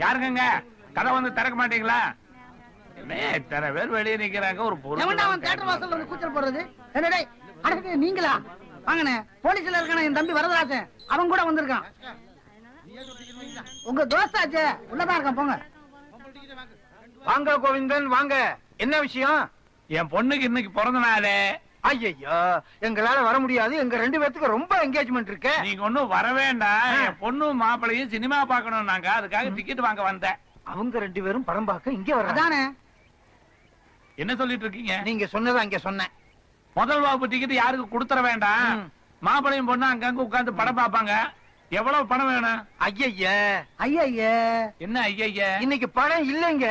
யாருங்க கதை வந்து திறக்க மாட்டீங்களா? இத்தனை பேர் வெளியே நிக்கிறாங்க. ஒரு கூச்சல் போடுறது நீங்களா? வாங்கண்ணே, போலீஸ்ல இருக்கான என் தம்பி வரதராசன், அவன் கூட வந்திருக்கான். உங்க தோஸ்தாச்சே, உள்ளதான் இருக்கான். போங்க. வாங்க கோவிந்தன், வாங்க. என்ன விஷயம்? என் பொண்ணுக்கு இன்னைக்கு பிறந்த நாளு. ஐயோ, எங்களால வர முடியாது. எங்க 2 பேத்துக்கு ரொம்ப என்கேஜ்மெண்ட் இருக்கு. நீங்க ஒண்ணும் வர வேண்டாம். என் பொண்ணும் மாப்பிளையும் சினிமா பாக்கணும். நாங்க அதுக்காக டிக்கெட் வாங்க வந்தேன். அவங்க 2 பேரும் படம் பார்க்க இங்க வர்றானே. என்ன சொல்லிட்டு இருக்கீங்க? நீங்க சொன்னதா இங்க சொன்னேன். முதல் வகுப்பு டிக்கெட் யாருக்கு கொடுத்துற வேண்டாம். மாப்பிளையும் பொண்ணு அங்கங்க உட்கார்ந்து படம் பாப்பாங்க. எவ்வளவு பணம் வேணும்? ஐயா என்ன ஐயா? இன்னைக்கு படம் இல்லைங்க.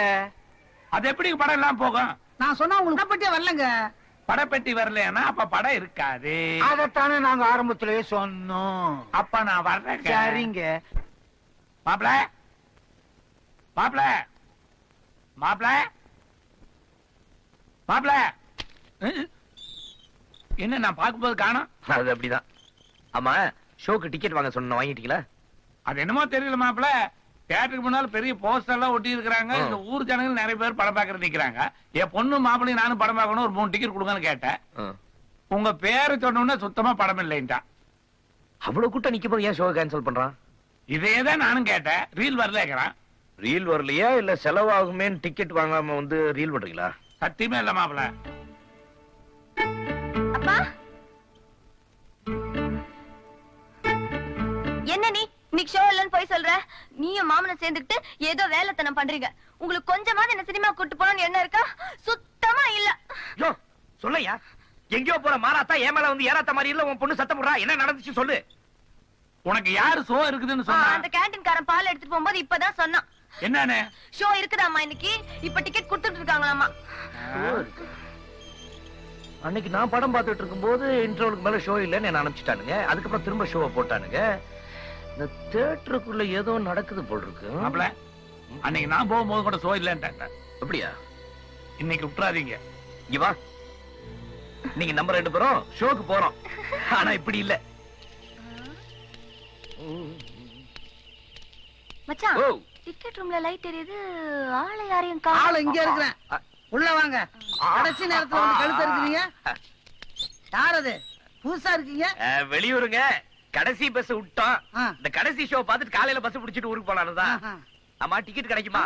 அது எப்படி படம் எல்லாம் போகும்? நான் சொன்னா உங்களுக்கு படப்பெட்டி வரலங்க. படப்பெட்டி வரலன்னா அப்ப படம் இருக்காது. அதத்தானே நாங்க ஆரம்பத்திலேயே சொன்னோம். அப்ப நான் வர்றேன். சரிங்க. மாப்பிள மாப்பிள மாப்பிள மாப்பிள, என்ன நான் பார்க்கும்போது காணோம்? அது அப்படிதான். ஆமா, ஷோக்கு டிக்கெட் வாங்க சொன்ன வாங்கிட்டீங்களா? அது என்னமோ தெரியல மாப்பிள. தியேட்டருக்கு முன்னால பெரிய போஸ்டர் எல்லாம் ஒட்டி இருக்காங்க. இந்த ஊர் ஜனங்கள் நிறைய பேர் படம் பாக்குற நிக்கிறாங்க. என் பொண்ணு மாப்பிளையும் நானும் படம் பார்க்கணும். ஒரு 3 டிக்கெட் கொடுங்கன்னு கேட்டேன். உங்க பேரை சொன்ன சுத்தமா படம் இல்லைன்ட்டா. அவ்வளவு கூட்டம் நிக்கும் போது ஏன் ஷோ கேன்சல் பண்றான்? இதேதான் நானும் கேட்டேன். ரீல் வரலங்கிறான். ரீல் வரலையா இல்ல செலவாகுமே டிக்கெட் வாங்காம வந்து ரீல் பண்றீங்களா? சத்தியமே இல்ல மாப்பிள. அப்பா, என்ன நீ இன்னைக்கு ஷோ இல்லன்னு போய் சொல்ற? நீயும் மாமனும் சேர்ந்துக்கிட்டு ஏதோ வேலைத்தனம் பண்றீங்க. உங்களுக்கு கொஞ்சமாவது என்ன சினிமா கூட்டு போகணும்னு என்ன இருக்கா? சுத்தமா இல்ல. யோ சொல்லையா, எங்கயோ போற மாறாத்தா ஏன் மேல வந்து ஏறாத்த மாதிரி இல்ல. உன் பொண்ணு சத்தம் போடுறா. என்ன நடந்துச்சு சொல்லு. உனக்கு யாரு ஷோ இருக்குதுன்னு சொன்னா? அந்த கேண்டீன்காரன் பால் எடுத்துட்டு போகும்போது இப்பதான் சொன்னான். என்னன்னு? ஷோ இருக்குதாமா இன்னைக்கு. இப்ப டிக்கெட் கொடுத்துட்டு இருக்காங்களாமா. அன்னைக்கு நான் படம் பார்த்துட்டு இருக்கும்போது இன்டர்வலுக்கு மேல ஷோ இல்லன்னு என்ன அனுப்பிச்சிட்டானுங்க. அதுக்கப்புறம் திரும்ப ஷோவை போட்டானுங்க. இந்த தியேட்டருக்குள்ள ஏதோ நடக்குது போல் இருக்கு. மாப்பிள, அன்னைக்கு நான் போகும்போது கூட ஷோ இல்லன்ட்டாங்க. அப்படியா? இன்னைக்கு விட்டுறாதீங்க. இங்க வா, நீங்க நம்ம 2 பேரும் ஷோக்கு போறோம். ஆனா இப்படி இல்ல மச்சான். டிக்கெட் ரூம்ல லைட் எரியுது. ஆளை யாரையும் ஆளு இங்க இருக்கிறேன். உள்ள வாங்க. கடைசி நேரத்துல வந்து கழுத்து இருக்கிறீங்க. யார் அது? புதுசா இருக்கீங்க. வெளியூருங்க. கடைசி பஸ் விட்டோம். இந்த கடைசி ஷோ பார்த்துட்டு காலையில பஸ் பிடிச்சிட்டு ஊருக்கு போலாம்தான். ஆமா, டிக்கெட் கிடைக்குமா?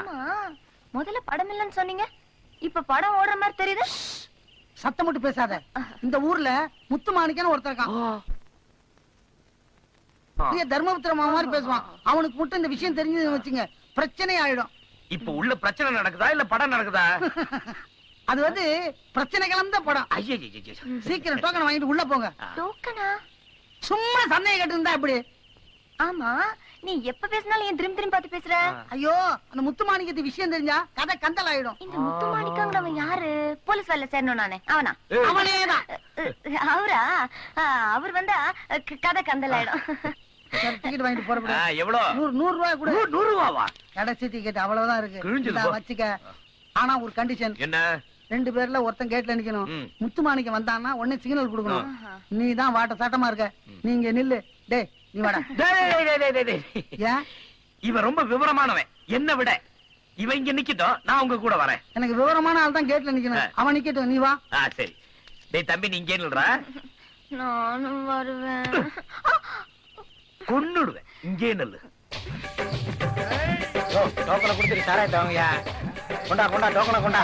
முதல்ல படம் இல்லன்னு சொன்னீங்க. இப்ப படம் ஓடுற மாதிரி தெரியுது. சத்தம் மட்டும் பேசாத. இந்த ஊர்ல முத்துமாணிக்கன்னு ஒருத்தர் இருக்கான். தர்மபுத்திர மாமா மாதிரி பேசுவான். அவனுக்கு மட்டும் இந்த விஷயம் தெரிஞ்சது வச்சுங்க, பிரச்சனை ஆயிடும். இப்ப உள்ள பிரச்சனை நடக்குதா இல்ல படம் நடக்குதா? அது வந்து பிரச்சனை கலந்த படம். சீக்கிரம் டோக்கன் வாங்கிட்டு உள்ள போங்க. டோக்கனா? சும்மா சந்தேகம் கேட்டு இருந்தா எப்படி? ஆமா, நீ எப்ப பேசினாலும் ஏன் திரும்பி திரும்பி பார்த்து பேசுற? ஐயோ, அந்த முத்துமாணிக்கத்து விஷயம் தெரிஞ்சா கதை கந்தல் ஆயிடும். இந்த முத்துமாணிக்கங்கிறவன் யாரு? போலீஸ் வேலை சேரணும் நானே. அவனா? அவனேதான். அவரா? அவர் வந்தா கதை கந்தல் ஆயிடும். டிக்கெட் வாங்கிட்டு போறப்ப எவ்வளவு? 100 ரூபாய் கூட. 100 ரூபாவா? கடைசி டிக்கெட் அவ்வளவுதான் இருக்கு. வச்சுக்க. ஆனா ஒரு கண்டிஷன். என்ன? 2 பேர்ல ஒருத்தன் கேட்ல நிக்கணும். முத்துமாணிக்கம் வந்தான்னா உடனே சிக்னல் கொடுக்கணும். நீ தான் வாட்ட சாட்டமா இருக்க. நீங்க நில்லு. டேய் நீ வாடா. ஏன்? இவன் ரொம்ப விவரமானவன் என்ன விட. இவன் இங்க நிக்கட்டும், நான் உங்க கூட வரேன். எனக்கு விவரமான ஆள் தான் கேட்ல நிக்கணும். அவன் நிக்கட்டும், நீ வா. சரி. டேய் தம்பி, நீ இங்கே நில்றா. நானும் வருவேன். கொன்னுடுவேன். இங்கே நில்லு. டோக்கனை கொடுத்துட்டு சாராயத்தை வாங்கயா. கொண்டா கொண்டா டோக்கனை கொண்டா.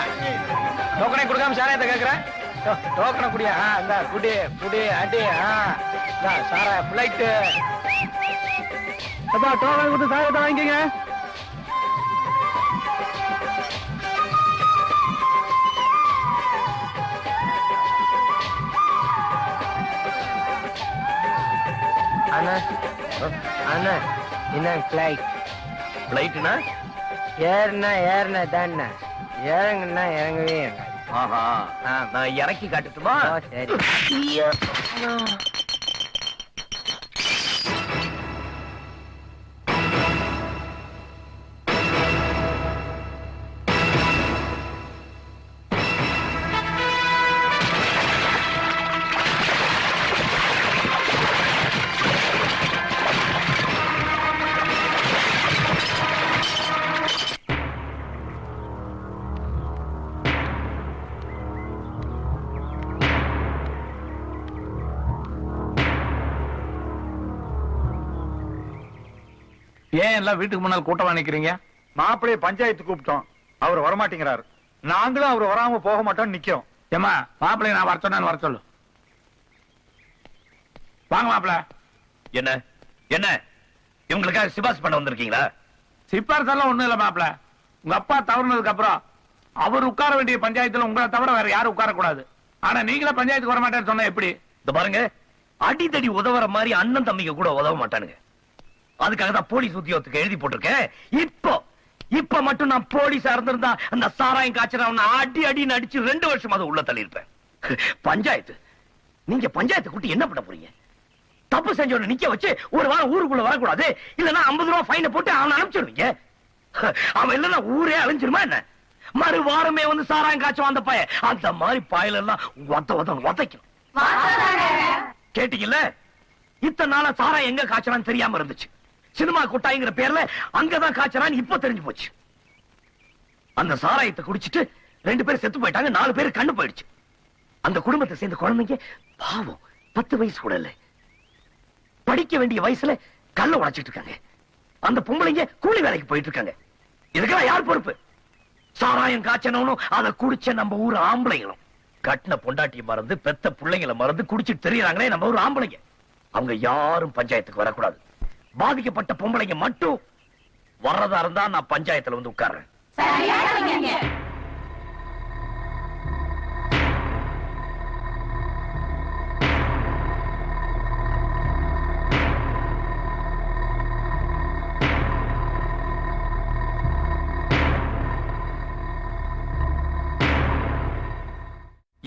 டோக்கனை கொடுக்காம சாராயத்தை கேக்குறேன். டோக்கனை குடியா? இந்த குடி குடி அடி. சாராய பிளைட்டு. டோக்கனை கொடுத்து சாராயத்தை வாங்கிக்கங்க. அண்ணா அண்ணா என்ன பிளைட்? பிளைட்னா ஏறினா தானே, இறங்குனா இறங்கவே. ஆஹா, நான் இறக்கி காட்டுட்டுமா? சரி. ஏன் எல்லாம் வீட்டுக்கு முன்னால் கூட்டமா நிக்கிறீங்க? மாப்பிள்ளைய பஞ்சாயத்து கூப்பிட்டோம், அவர் வரமாட்டேங்கிறாரு. நாங்களும் அவர் வராம போக மாட்டோம் நிக்கிறோம். ஏமா மாப்பிள்ளைய நான் வர சொன்னேன்னு வர சொல்லு. வாங்க மாப்பிள்ள. என்ன என்ன இவங்களுக்காக சிபாரிசு பண்ண வந்திருக்கீங்களா? சிபாரிசு எல்லாம் ஒண்ணும் இல்ல மாப்பிள்ள. உங்க அப்பா தவறுனதுக்கு அப்புறம் அவர் உட்கார வேண்டிய பஞ்சாயத்துல உங்களை தவிர வேற யாரும் உட்கார கூடாது. ஆனா நீங்களே பஞ்சாயத்துக்கு வர மாட்டேன்னு சொன்னா எப்படி? இந்த பாருங்க, அடிதடி உதவுற மாதிரி அண்ணன் தம்பிங்க கூட உதவ மாட்டானுங்க. அதுக்காக தான் போலீஸ் உத்தியோகத்துக்கு எழுதி போட்டிருக்கேன். இப்ப மட்டும் நான் போலீஸா இருந்திருந்தா அந்த சாராயம் காய்ச்சல் அடி அடின்னு அடிச்சு 2 வருஷம் அதை உள்ள தள்ளியிருப்பேன். பஞ்சாயத்து, நீங்க பஞ்சாயத்து கூட்டி என்ன பண்ண போறீங்க? தப்பு செஞ்சவன நிக்க வச்சு ஒரு வாரம் ஊருக்குள்ள வரக்கூடாது, இல்லன்னா 50 ரூபாய் ஃபைனை போட்டு அவனை அனுப்பிச்சிடுவீங்க. அவன் இல்லன்னா ஊரே அழிஞ்சிருமா என்ன? மறு வாரமே வந்து சாராயம் காய்ச்சும் அந்த பையன். அந்த மாதிரி பாயல எல்லாம் உதைக்கணும். கேட்டீங்கல்ல? இத்தனை நாளா சாராயம் எங்க காய்ச்சலான்னு தெரியாம இருந்துச்சு. சினிமா கொட்டாய்ங்கிற பேர்ல அங்கதான் காய்ச்சலான்னு இப்ப தெரிஞ்சு போச்சு. அந்த சாராயத்தை குடிச்சிட்டு 2 பேர் செத்து போயிட்டாங்க, 4 பேர் கண்ணு போயிடுச்சு. அந்த குடும்பத்தை சேர்ந்த குழந்தைங்க பாவம் 10 வயசு கூட இல்ல, படிக்க வேண்டிய வயசுல கல்ல உடைச்சிட்டு இருக்காங்க. அந்த பொம்பளைங்க கூலி வேலைக்கு போயிட்டு இருக்காங்க. இதுக்கெல்லாம் யார் பொறுப்பு? சாராயம் காய்ச்சனும் அதை குடிச்ச நம்ம ஊர் ஆம்பளைங்களும். கட்டின பொண்டாட்டிய மறந்து பெத்த பிள்ளைங்களை மறந்து குடிச்சிட்டு தெரியறாங்களே நம்ம ஊர் ஆம்பளைங்க. அவங்க யாரும் பஞ்சாயத்துக்கு வரக்கூடாது. பாதிக்கப்பட்ட பொம்பளைங்க மட்டும் வர்றதா இருந்தா நான் பஞ்சாயத்துல வந்து உட்கார்றேன்.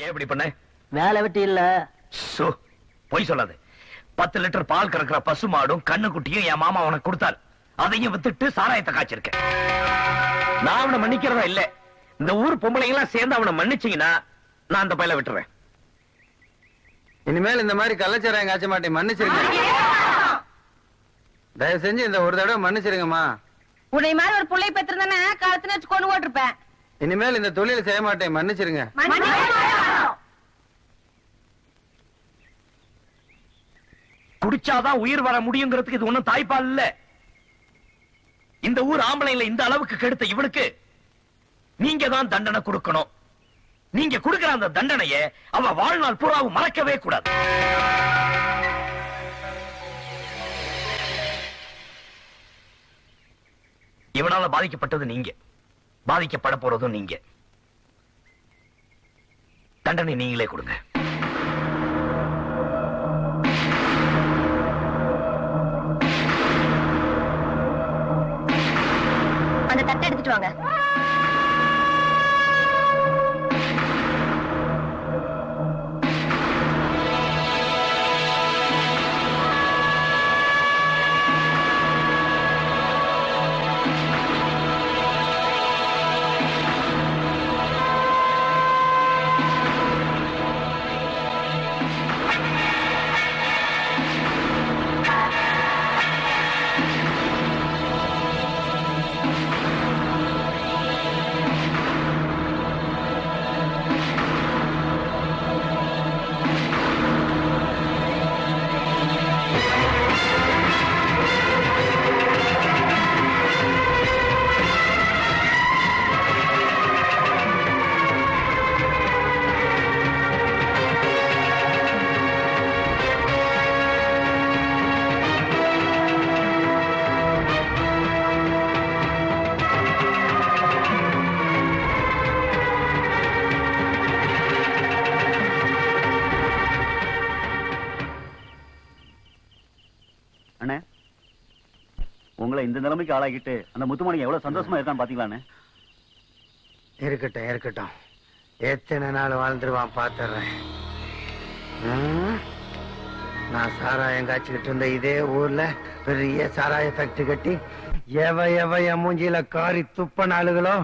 ஏன் இப்படி பண்ண? வேலை வெட்டி இல்ல. பொய் சொல்லாது. 10 லிட்டர் பால் கறக்கிற பசு மாடும் கண்ணு குட்டியும் என் மாமா உனக்கு கொடுத்தாரு. அதையும் வித்துட்டு சாராயத்தை காய்ச்சிருக்கேன். நான் அவனை மன்னிக்கிறதா இல்ல. இந்த ஊர் பொம்பளைங்க எல்லாம் சேர்ந்து அவனை மன்னிச்சீங்கன்னா நான் அந்த பையல விட்டுறேன். இனிமேல் இந்த மாதிரி கள்ளச்சாராயம் காய்ச்ச மாட்டேன், மன்னிச்சிருங்க. தயவு செஞ்சு இந்த ஒரு தடவை மன்னிச்சிருங்கம்மா. உன்னை மாதிரி ஒரு புள்ளை பெற்றிருந்தானே காலத்துல வச்சு கொண்டு ஓட்டிருப்பேன். இனிமேல் இந்த தொழில் செய்ய மாட்டேன், மன்னிச்சிருங்க. குடிச்சாதான் உயிர் வர முடியுங்கிறதுக்கு இது ஒண்ணும் தாய்ப்பால் இல்ல. இந்த ஊர் ஆம்பளைல இந்த அளவுக்கு கெடுத்த இவனுக்கு நீங்க தான் தண்டனை கொடுக்கணும். நீங்க கொடுக்கிற அந்த தண்டனைய அவ வாழ்நாள் பூராவும் மறக்கவே கூடாது. இவனால பாதிக்கப்பட்டது நீங்க, பாதிக்கப்பட போறதும் நீங்க. தண்டனை நீங்களே கொடுங்க. அந்த தட்டை எடுத்துட்டு வாங்க. உங்களை இந்த நிலைமைக்கு ஆளாகிட்டு அந்த முத்துமணி எவ்வளவு சந்தோஷமா இருக்கான்னு பாத்தீங்களானே? இருக்கட்டும் இருக்கட்டும், எத்தனை நாள் வாழ்ந்துருவான் பாத்துறேன். நான் சாராயம் காய்ச்சிக்கிட்டு இருந்த இதே ஊர்ல பெரிய சாராய ஃபேக்டரி கட்டி எவ என் மூஞ்சியில காரி துப்ப நாளுகளோ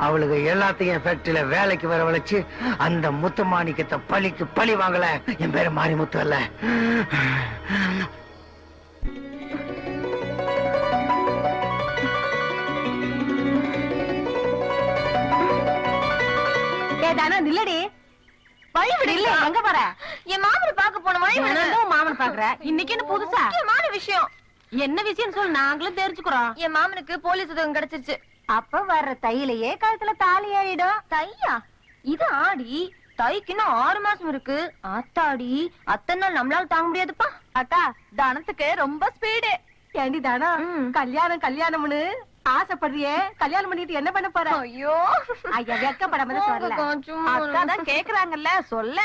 அவளுக்கு எல்லாத்தையும் ஃபேக்டரியில வேலைக்கு வரவழைச்சு அந்த முத்துமாணிக்கத்தை பழிக்கு பழி வாங்கல. என் பேரு மாரிமுத்து அல்ல. நில்லடி, வழி விடு. இல்ல எங்க போற? என் மாமனை பாக்க போன வழி விடு. மாமனை பாக்குற இன்னைக்கு என்ன புதுசா முக்கியமான விஷயம். என்ன விஷயம் சொல்லு, நாங்களும் தெரிஞ்சுக்கிறோம். என் மாமனுக்கு போலீஸ் உதவி கிடைச்சிருச்சு. அப்ப வர்ற தையிலேயே கழுத்துல தாலி ஏறிடும். தையா? இது ஆடி. தைக்கு இன்னும் 6 மாசம் இருக்கு. ஆத்தாடி, அத்தனை நாள் நம்மளால தாங்க முடியாதுப்பா. அக்கா, தானத்துக்கு ரொம்ப ஸ்பீடு. ஏண்டி தானம், கல்யாணம்னு ஆசைப்படுறியே, கல்யாணம் பண்ணிட்டு என்ன பண்ண போற? ஐயோ ஐயா, வெக்கப்படாம சொல்லல. அக்கா தான் கேக்குறாங்கல்ல, சொல்ல.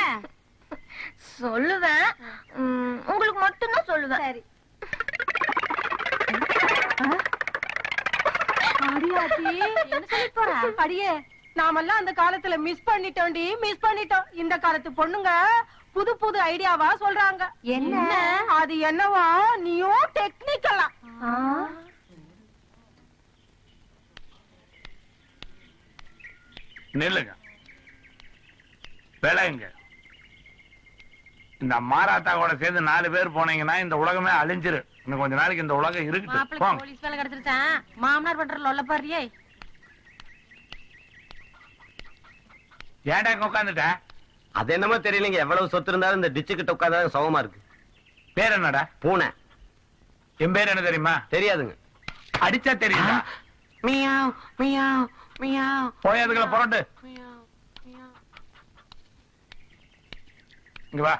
சொல்லுவேன், உங்களுக்கு மட்டும்தான் சொல்லுவேன். சரி. அடியே, நாமெல்லாம் அந்த காலத்துல மிஸ் பண்ணிட்டோம். இந்த காலத்து பொண்ணுங்க புது புது ஐடியாவா சொல்றாங்க. என்ன அது என்னவா, நீயும் டெக்னிக்கலா. நில்லுங்க, விளையுங்க. இந்த மாராத்தா கூட சேர்ந்து 4 பேர் போனீங்கன்னா இந்த உலகமே அழிஞ்சிரு. இன்னும் கொஞ்ச நாளைக்கு இந்த உலகம் இருக்கு. போலீஸ் வேலை கிடைச்சிருச்சான், மாமனார் பண்ற லொல்ல பாரியே. ஏன்டா உட்காந்துட்ட? அது என்னமோ தெரியலங்க, எவ்வளவு சொத்து இருந்தாலும் இந்த டிச்சு கிட்ட உட்கார்ந்தா சுகமா இருக்கு. பேர் என்னடா? பூனை. என் பேர் என்ன தெரியுமா? தெரியாதுங்க. அடிச்சா தெரியுமா? Meow meow meow. போய் அதுக்குள்ள புரண்டு. இங்க வா.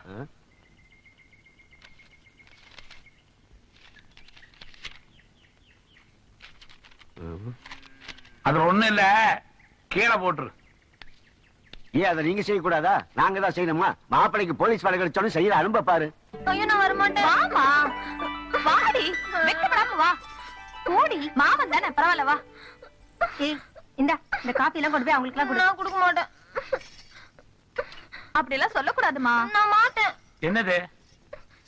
அதுல ஒண்ணு இல்ல, கீழே போட்டுரு. ஏன் அதை நீங்க செய்யக்கூடாதா? நாங்க தான் செய்யணுமா? மாப்பிளைக்கு போலீஸ் வேலை கிடைச்சாலும் செய்யற அனுபவ பாரு. ஐயோ, நான் வரமாட்டேன். வாமா, வாடி, வெக்கப்படாம வா. கூடி மாமன் தானே, பரவாயில்ல வா. இந்த காபி எல்லாம் கொண்டு போய் அவங்களுக்கு எல்லாம் கொடு. நான் கொடுக்க மாட்டேன். அப்படி எல்லாம் சொல்லக்கூடாதுமா. நான் மாட்டேன். என்னது?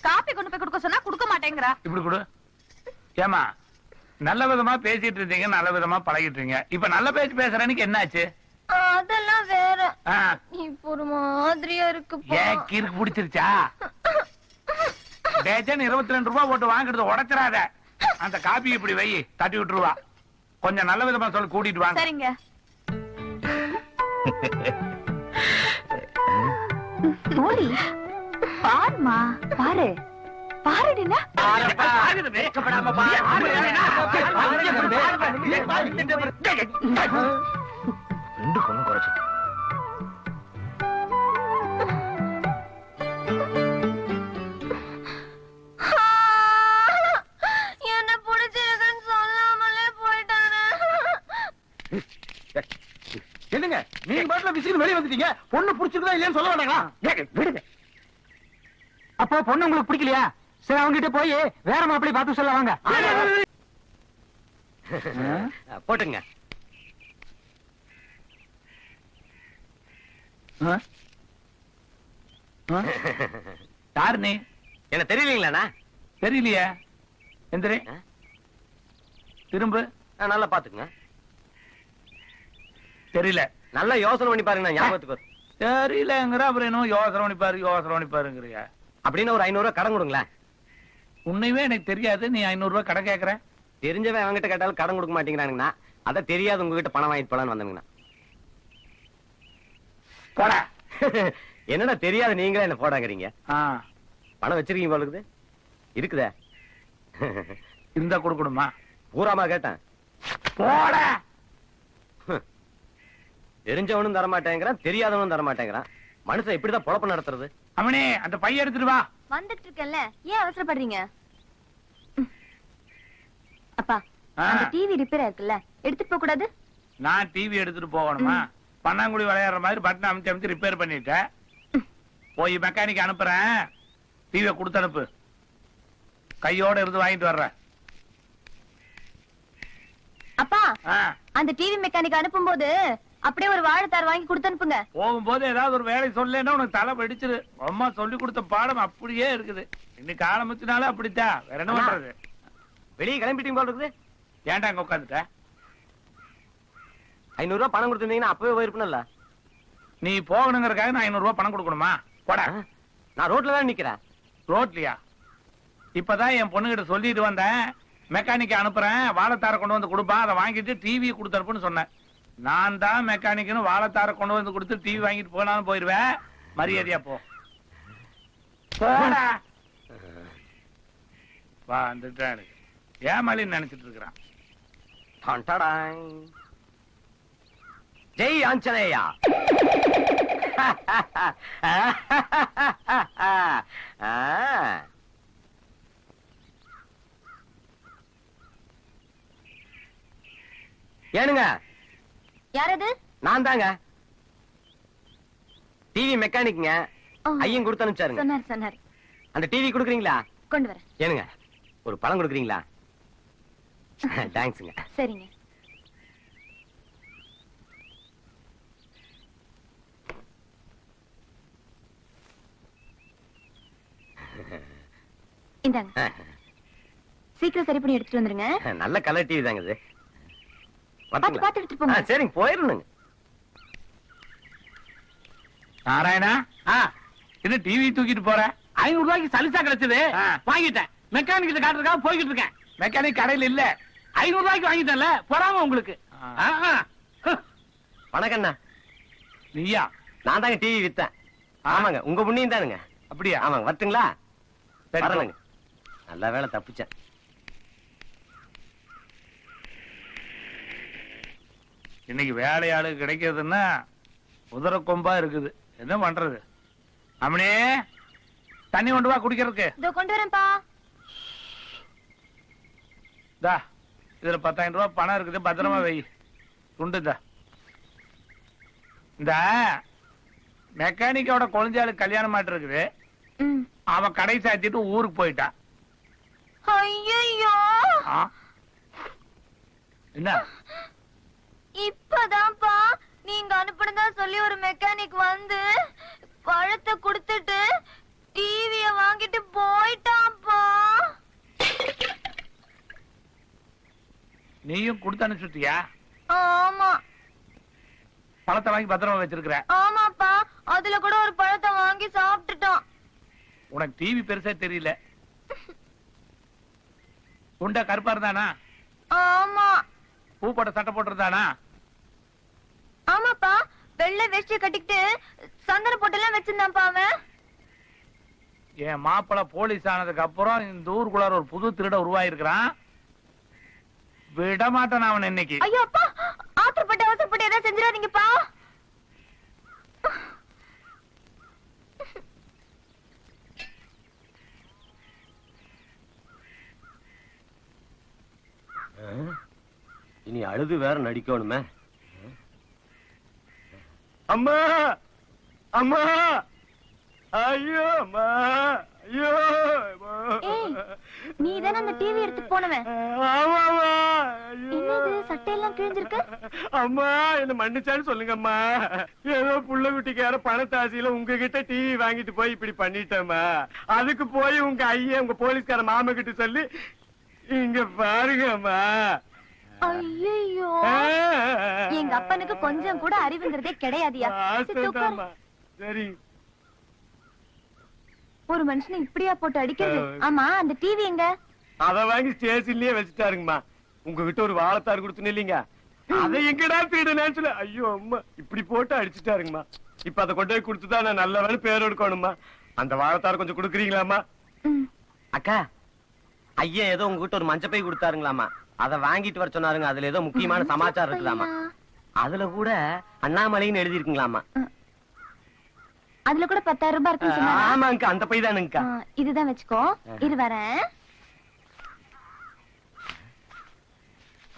காபி கொண்டு போய் கொடுக்க சொன்னா கொடுக்க மாட்டேங்கிறா. இப்படி கொடு. ஏமா, நல்ல விதமா பேசிட்டு இருந்தீங்க, நல்ல விதமா பழகிட்டு இருக்கீங்க. இப்ப நல்ல பேச்சு பேசுறேன்னு என்னாச்சு? அதெல்லாம் வேற. இப்ப ஒரு மாதிரியா இருக்கு. ஏன் கீருக்கு பிடிச்சிருச்சா? டேஜன் 22 ரூபாய் போட்டு வாங்குறது உடைச்சிடாத. அந்த காபி இப்படி வை, தட்டி விட்டுருவா. கொஞ்சம் நல்ல விதமா சொல்லி கூட்டிட்டு வாங்க. சரிங்க. போடி, பாருமா, பாரு பாருடினா. ரெண்டு பொண்ணு குறைச்சு. என்ன பிடிச்சிருக்குன்னு சொல்லாமலே போயிட்டானே. என்னங்க நீங்க பாட்டுல விசிறு வெளியே வந்துட்டீங்க? பொண்ணு பிடிச்சிருக்கா இல்லையான்னு சொல்ல வேண்டாங்களா? விடுங்க. அப்போ பொண்ணு உங்களுக்கு பிடிக்கலையா? சரி, அவங்க கிட்ட போய் வேற மாப்பிள்ளை பார்த்து சொல்ல வாங்க. போட்டுங்க. யாரு நீ? என்ன தெரியலீங்களா? தெரியலையே. எந்திரி, திரும்ப. நல்லா பாத்துக்குங்க. தெரியல. நல்லா யோசனை பண்ணி பாருங்க, ஞாபகத்துக்கு வரும். தெரியலங்கிற அப்புறம் என்ன யோசனை பண்ணி பாருங்கிறியா? அப்படின்னு ஒரு 500 ரூபாய் கடன் கொடுங்களேன். உன்னையுமே எனக்கு தெரியாது, நீ 500 ரூபாய் கடன் கேக்குற? தெரிஞ்சவன் அவங்ககிட்ட கேட்டாலும் கடன் கொடுக்க மாட்டேங்கிறானுங்கண்ணா. அத தெரியாது உங்ககிட்ட பணம் வாங்கிட்டு போலான்னு வந்தேங்கண்ணா. போடா. என்னடா தெரியாது நீங்களே என்ன போடாங்கிறீங்க? பணம் வச்சிருக்கீங்க போல இருக்குது. இருக்குதே. இருந்தா கொடுக்கணுமா? பூராமா கேட்டேன். போட. தெரிஞ்சவனும் தரமாட்டேங்கிறான், தெரியாதவனும் தரமாட்டேங்கிறான். மனுஷன் இப்படிதான் பொழப்பு நடத்துறது. அவனே அந்த பைய எடுத்துட்டு வா. வந்துட்டு இருக்கேன்ல, ஏன் அவசரப்படுறீங்க? அப்பா, அந்த டிவி ரிப்பேர் இருக்குல்ல, எடுத்துட்டு போக கூடாது? நான் டிவி எடுத்துட்டு போகணுமா? பன்னாங்குடி விளையாடுற மாதிரி பட்டன் அமைச்சு ரிப்பேர் பண்ணிட்டேன். போய் மெக்கானிக் அனுப்புறேன், டிவியை கொடுத்து அனுப்பு. கையோட இருந்து வாங்கிட்டு வர்றேன். அப்பா, அந்த டிவி மெக்கானிக் அனுப்பும் போது அப்படியே ஒரு வாழைத்தார் வாங்கி கொடுத்து அனுப்புங்க. போகும்போது ஏதாவது ஒரு வேலை சொல்லேன்னா உனக்கு தலை வெடிச்சிரு. அம்மா சொல்லி கொடுத்த பாடம் அப்படியே இருக்குது. இன்னைக்கு ஆரம்பிச்சனால அப்படித்தான். வேற என்ன பண்றது? வெளியே கிளம்பிட்டீங்க போல இருக்குது. ஏன்டா அங்க உட்காந்துட்ட? 500 ரூபாய் பணம் கொடுத்திருந்தீங்கன்னா அப்பவே போயிருப்பேன்ல. நீ போகணுங்கிறதுக்காக நான் 500 ரூபாய் பணம் கொடுக்கணுமா? போடா. நான் ரோட்ல தான் நிக்கிறேன். ரோட்லயா? இப்பதான் என் பொண்ணுகிட்ட சொல்லிட்டு வந்தேன், மெக்கானிக் அனுப்புறேன், வாழைத்தார கொண்டு வந்து கொடுப்பான், அதை வாங்கிட்டு டிவி கொடுத்தனுப்புன்னு சொன்னேன். நான் தான் மெக்கானிக்னு வாழைத்தார கொண்டு வந்து கொடுத்து டிவி வாங்கிட்டு போனாலும் போயிருவேன். மரியாதையா போ. போடா. வா, வந்துட்டேன். ஏமாளின்னு நினைச்சிட்டு இருக்கிறான். ஜெய் ஆஞ்சநேயா. ஏனுங்க? யாரது? நான் தாங்க, டிவி மெக்கானிக்ங்க. ஐயன் கொடுத்து அனுப்பிச்சாருங்க. சொன்னார். அந்த டிவி கொடுக்குறீங்களா? கொண்டு வரேன். ஏனுங்க, ஒரு பழம் கொடுக்குறீங்களா? தேங்க்ஸ்ங்க. சரிங்க. இந்தாங்க, சீக்கிரம் சரி பண்ணி எடுத்துட்டு வந்துருங்க. நல்ல கலர் டிவி தாங்க இது. பாத்து எடுத்துட்டு போங்க. சரிங்க, போயிருந்துங்க. நாராயணா, இது டிவி தூக்கிட்டு போற? 500 ரூபாய்க்கு சலிசா கிடைச்சது, வாங்கிட்டேன். மெக்கானிக் கிட்ட காட்டுறதுக்காக போய்கிட்டு இருக்கேன். மெக்கானிக் கடையில் இல்ல. 500 ரூபாய்க்கு வாங்கிட்டேன்ல, பொறாம உங்களுக்கு. வணக்கண்ணா. நீயா? நான் தாங்க டிவி வித்தேன். ஆமாங்க, உங்க புண்ணியம் தானுங்க. அப்படியா? ஆமாங்க, வரட்டுங்களா? சரி, வரலங்க. நல்ல வேலை தப்பிச்சேன். இன்னைக்கு வேலையாளு கிடைக்கிறதுன்னா உதர கொம்பா இருக்குது. என்ன பண்றது? அம்மனே, தண்ணி கொண்டு வா குடிக்கிறதுக்கு. இதோ கொண்டு வரேன்ப்பா. இதுல 10,000 ரூபாய் பணம் இருக்குது, பத்திரமா வை. துண்டுதா. இந்த மெக்கானிக்கோட குழந்தையாளுக்கு கல்யாணம் மாட்டு இருக்குது. அவன் கடை சாத்திட்டு ஊருக்கு போயிட்டான். ஐயோ, என்ன? இப்பதான்ப்பா நீங்க அனுப்புனதா சொல்லி ஒரு மெக்கானிக் வந்து பழத்தை கொடுத்துட்டு டிவிய வாங்கிட்டு போயிட்டான்ப்பா. நீயும் கொடுத்து அனுப்பிச்சுட்டியா? ஆமா. பழத்தை வாங்கி பத்திரமா வச்சிருக்கிற? ஆமாப்பா, அதுல கூட ஒரு பழத்தை வாங்கி சாப்பிட்டுட்டான். உனக்கு டிவி பெருசா தெரியல. உண்ட கருப்பா இருந்தானா? ஆமா. பூ போட்ட சட்டை போட்டிருந்தானா? ஆமாப்பா, வெள்ளை வேஷ்டி கட்டிக்கிட்டு சந்தன போட்டெல்லாம் வச்சிருந்தான்ப்பா அவன். என் மாப்பிள போலீஸ் ஆனதுக்கு அப்புறம் இந்த ஊருக்குள்ளார ஒரு புது திருட உருவாயிருக்கிறான். விடமாட்டான் அவன் இன்னைக்கு. ஐயோ அப்பா, ஆத்திரப்பட்டு அவசரப்பட்டு ஏதாவது செஞ்சிடாதீங்கப்பா. இனி அழுது வேற நடிக்கணுமே. அம்மா, அம்மா, ஐயோ அம்மா, ஐயோ. நீ தானே அந்த டிவி எடுத்து போனவன்? ஆமாமா. என்னது சட்டையெல்லாம் கிழிஞ்சிருக்கு? அம்மா, என்ன மன்னிச்சான்னு சொல்லுங்கம்மா. ஏதோ புள்ள குட்டிக்கார பணத்தாசியில உங்ககிட்ட டிவி வாங்கிட்டு போய் இப்படி பண்ணிட்டேம்மா. அதுக்கு போய் உங்க ஐயா உங்க போலீஸ்கார மாமா கிட்ட சொல்லி இங்க பாருங்கம்மா. ஐயோ, எங்க அப்பனுக்கு கொஞ்சம் கூட அறிவுங்கிறதே கிடையாதியா. சரி, ஒரு மனுஷனை இப்படியா போட்டு அடிக்கிறது? ஆமா, அந்த டிவி எங்க? அத வாங்கி ஸ்டேஷன்லயே வச்சுட்டாருங்கம்மா. உங்ககிட்ட ஒரு வாழைத்தார் கொடுத்துன்னு இல்லீங்க, அதை எங்கடா தீடுனேன்னு சொல்லி ஐயோ அம்மா இப்படி போட்டு அடிச்சுட்டாருங்கம்மா. இப்ப அதை கொண்டு போய் கொடுத்துதான் நான் நல்ல வேலை பேர் எடுக்கணும்மா. அந்த வாழைத்தார் கொஞ்சம் கொடுக்குறீங்களாம்மா? அக்கா, ஐயா ஏதோ உங்ககிட்ட ஒரு மஞ்சப்பை கொடுத்தாருங்களாமா, அத வாங்கிட்டு வர சொன்னாருங்க. அதுல ஏதோ முக்கியமான சமாச்சாரம் இருக்குதாமா. அதுல கூட அண்ணாமலைன்னு எழுதி இருக்குங்களாமா. அதுல கூட 10,000 ரூபாய் இருக்குன்னு சொன்னாங்க. ஆமாங்கக்கா, அந்த பை தானுங்கக்கா. இதுதான் வச்சுக்கோ, இரு வரேன்.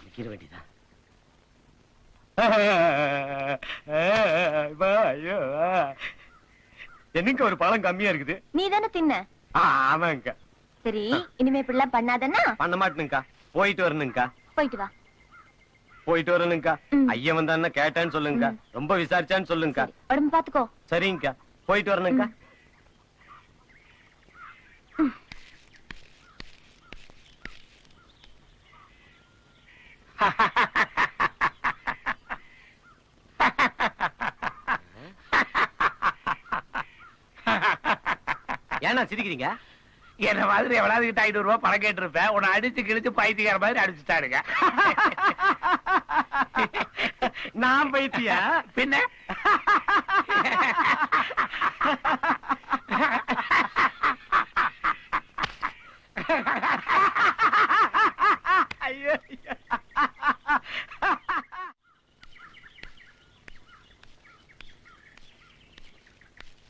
நிக்கிற வேண்டியதா. என்னங்க ஒரு பழம் கம்மியா இருக்குது? நீ தானே தின்ன? ஆமாங்கக்கா. சரி, இனிமே இப்படிலாம் பண்ணாதன்னா? பண்ண மாட்டேனுங்கக்கா. போயிட்டு வரணுங்கக்கா. போயிட்டு வா. போயிட்டு வரணுங்கக்கா. ஐயன் வந்தான்னு கேட்டான்னு சொல்லுங்கக்கா. ரொம்ப விசாரிச்சான்னு சொல்லுங்கக்கா. உடம்பு பாத்துக்கோ. சரிங்கக்கா, போயிட்டு வரணுங்கக்கா. ஏன்னா சிரிக்கிறீங்க? என்ன மாதிரி எவ்வளவு கிட்ட 500 ரூபாய் பணம் கேட்டிருப்பேன். உன்னை அடிச்சு கிழிச்சு பைத்தியக்கார மாதிரி அடிச்சுட்டாருங்க. நான் பைத்தியா? பின்ன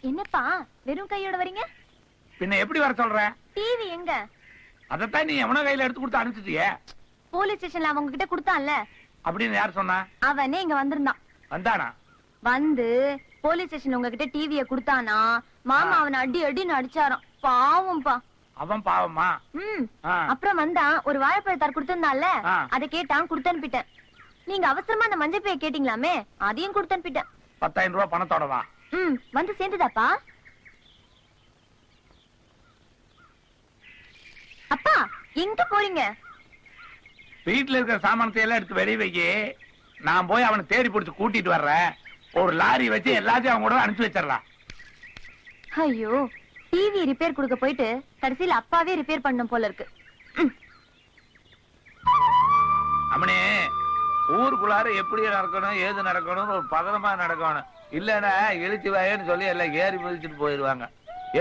என்னப்பா வெறும் கையோட வரீங்க? பின்ன எப்படி வர சொல்ற? டிவி எங்க? அதத்தான் நீ எவனோ கையில எடுத்து கொடுத்து அனுப்பிச்சிட்டியே. போலீஸ் ஸ்டேஷன்ல அவங்க கிட்ட கொடுத்தான்ல. அப்படின்னு யார் சொன்னா? அவனே இங்க வந்திருந்தான். வந்தானா? வந்து போலீஸ் ஸ்டேஷன்ல உங்ககிட்ட டிவிய கொடுத்தானா, மாமா அவனை அடி அடின்னு அடிச்சாராம். பாவம்பா. அவன் பாவமா? அப்புறம் வந்தான், ஒரு வாழைப்பழத்தார் கொடுத்திருந்தான்ல, அதை கேட்டான், கொடுத்து அனுப்பிட்டேன். நீங்க அவசரமா அந்த மஞ்சள் பைய கேட்டீங்களாமே, அதையும் கொடுத்து அனுப்பிட்டேன். 10,000 ரூபாய் பணத்தோடவா? வந்து சேர்ந்துதாப்பா? அப்பா எங்க போறீங்க? வீட்டுல இருக்கிற சாமானத்தை எல்லாம் எடுத்து வெளியே வைக்கி. நான் போய் அவனை தேடி பிடிச்சு கூட்டிட்டு வர்றேன். ஒரு லாரி வச்சு எல்லாத்தையும் அவங்க கூட அனுப்பிச்சு வச்சிடலாம். ஐயோ, டிவி ரிப்பேர் கொடுக்க போயிட்டு கடைசியில் அப்பாவே ரிப்பேர் பண்ணும் போல இருக்கு. அம்மனே, ஊருக்குள்ளார எப்படி நடக்கணும் ஏது நடக்கணும் ஒரு பதனமா நடக்கணும். இல்லன்னா எழுச்சி வாயன்னு சொல்லி எல்லாம் ஏறி மிதிச்சுட்டு போயிடுவாங்க.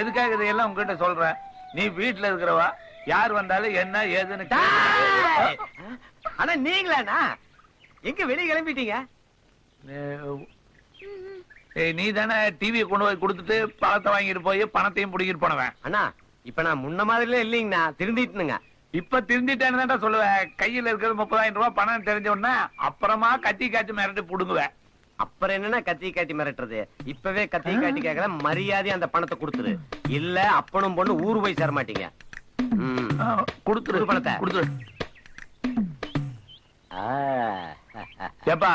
எதுக்காக இதையெல்லாம் உங்ககிட்ட சொல்றேன்? நீ வீட்டுல இருக்கிறவா, யார் வந்தாலும் என்ன ஏதுன்னு. ஆனா நீங்களாண்ணா எங்க வெளியே கிளம்பிட்டீங்க? நீ தானே டிவியை கொண்டு போய் கொடுத்துட்டு பணத்தை வாங்கிட்டு போய் பணத்தையும் பிடிக்கிட்டு போனவன். அண்ணா இப்ப நான் முன்ன மாதிரில இல்லீங்கண்ணா, திருந்திட்டுங்க. இப்ப திருந்திட்டேன்னு தான் சொல்லுவேன். கையில இருக்கிறது 30,000 ரூபாய் பணம் தெரிஞ்ச உடனே அப்புறமா கத்தி காய்ச்சி மிரட்டி புடுங்குவேன். அப்புறம் என்னன்னா கத்தி காட்டி மிரட்டுறது? இப்பவே கத்தி காட்டி கேட்கல, மரியாதை அந்த பணத்தை கொடுத்துரு. இல்ல அப்பனும் பொண்ணு ஊரு போய் சேர மாட்டீங்க. கொடுத்துரு பணத்தை கொடுத்துரு. ஏப்பா,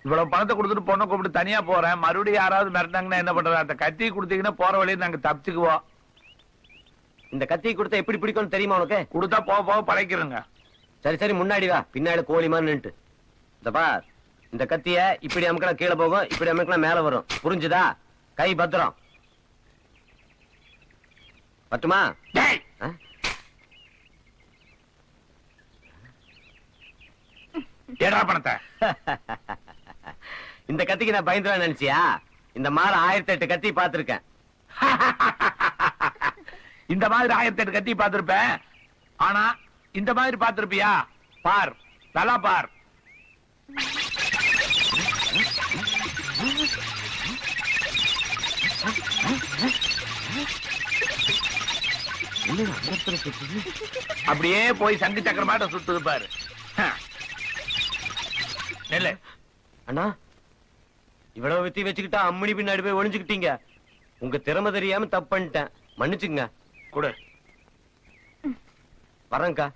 இவ்வளவு பணத்தை கொடுத்துட்டு பொண்ணை கூப்பிட்டு தனியா போறேன். மறுபடியும் யாராவது மிரட்டாங்கன்னா என்ன பண்றது? அந்த கத்தி கொடுத்தீங்கன்னா போற வழியை நாங்க தப்பிச்சுக்குவோம். இந்த கத்தி கொடுத்தா எப்படி பிடிக்கும் தெரியுமா உனக்கு? கொடுத்தா போக போக பழைக்கிறோங்க. சரி சரி, முன்னாடி வா, பின்னாடி கோழிமான்னு நின்னுட்டு. இந்த பார், இந்த கத்திய இப்படி அமுக்கலாம் கீழே போகும், இப்படி அமுக்கலாம் மேல வரும். புரிஞ்சுதா? கை பத்திரம். பட்டுமா? ஏடா பணத்தை. இந்த கத்திக்கு நான் பயந்துருவேன் நினைச்சியா? இந்த மாதிரி 1008 கத்தி பாத்திருக்கேன். இந்த மாதிரி 1008 கத்தி பார்த்திருப்பேன். ஆனா இந்த மாதிரி பார்த்திருப்பியா? பார், நல்லா பார். அப்படியே போய் சங்கு சக்கரமாட்ட சுத்துது பாரு. நெல்லு அண்ணா, இவ்வளவு வித்தி வச்சுக்கிட்டா அம்மணி பின்னாடி போய் ஒளிஞ்சுக்கிட்டீங்க. உங்க திறமை தெரியாம தப்பு பண்ணிட்டேன், மன்னிச்சுங்க. கொடு. வரேன்க்கா.